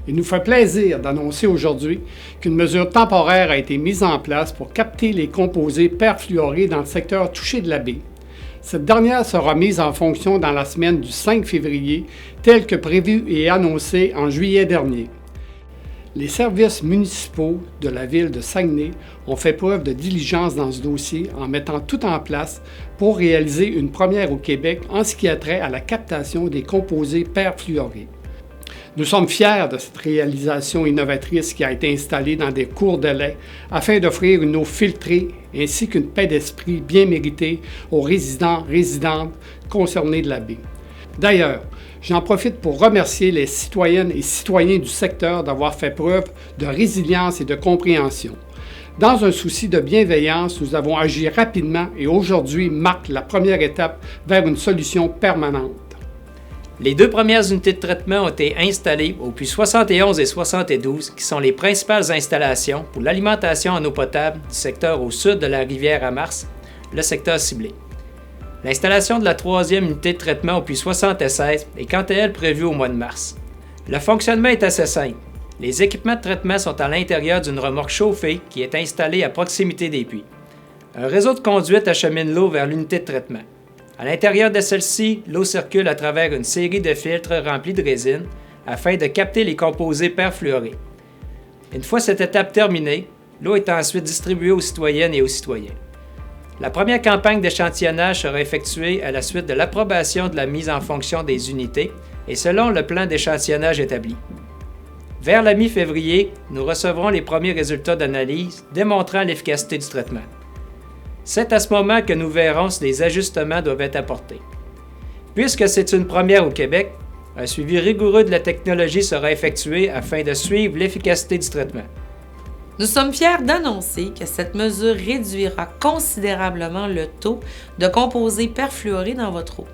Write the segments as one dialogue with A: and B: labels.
A: Il nous fait plaisir d'annoncer aujourd'hui qu'une mesure temporaire a été mise en place pour capter les composés perfluorés dans le secteur touché de la baie. Cette dernière sera mise en fonction dans la semaine du 5 février, tel que prévu et annoncé en juillet dernier. Les services municipaux de la ville de Saguenay ont fait preuve de diligence dans ce dossier en mettant tout en place pour réaliser une première au Québec en ce qui a trait à la captation des composés perfluorés. Nous sommes fiers de cette réalisation innovatrice qui a été installée dans des cours de lait afin d'offrir une eau filtrée ainsi qu'une paix d'esprit bien méritée aux résidents/résidentes concernés de la baie. D'ailleurs, j'en profite pour remercier les citoyennes et citoyens du secteur d'avoir fait preuve de résilience et de compréhension. Dans un souci de bienveillance, nous avons agi rapidement et aujourd'hui marque la première étape vers une solution permanente.
B: Les 2 premières unités de traitement ont été installées au puits 71 et 72, qui sont les principales installations pour l'alimentation en eau potable du secteur au sud de la rivière à Mars, le secteur ciblé. L'installation de la 3e unité de traitement au puits 76 est quant à elle prévue au mois de mars. Le fonctionnement est assez simple. Les équipements de traitement sont à l'intérieur d'une remorque chauffée qui est installée à proximité des puits. Un réseau de conduite achemine l'eau vers l'unité de traitement. À l'intérieur de celle-ci, l'eau circule à travers une série de filtres remplis de résine afin de capter les composés perfluorés. Une fois cette étape terminée, l'eau est ensuite distribuée aux citoyennes et aux citoyens. La première campagne d'échantillonnage sera effectuée à la suite de l'approbation de la mise en fonction des unités et selon le plan d'échantillonnage établi. Vers la mi-février, nous recevrons les premiers résultats d'analyse démontrant l'efficacité du traitement. C'est à ce moment que nous verrons si des ajustements doivent être apportés. Puisque c'est une première au Québec, un suivi rigoureux de la technologie sera effectué afin de suivre l'efficacité du traitement.
C: Nous sommes fiers d'annoncer que cette mesure réduira considérablement le taux de composés perfluorés dans votre eau.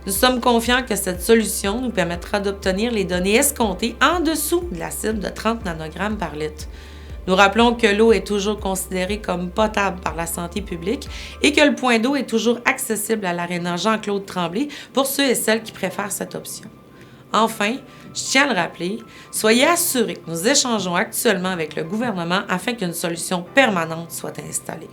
C: Nous sommes confiants que cette solution nous permettra d'obtenir les données escomptées en dessous de la cible de 30 nanogrammes par litre. Nous rappelons que l'eau est toujours considérée comme potable par la santé publique et que le point d'eau est toujours accessible à l'aréna Jean-Claude Tremblay pour ceux et celles qui préfèrent cette option. Enfin, je tiens à le rappeler, soyez assurés que nous échangeons actuellement avec le gouvernement afin qu'une solution permanente soit installée.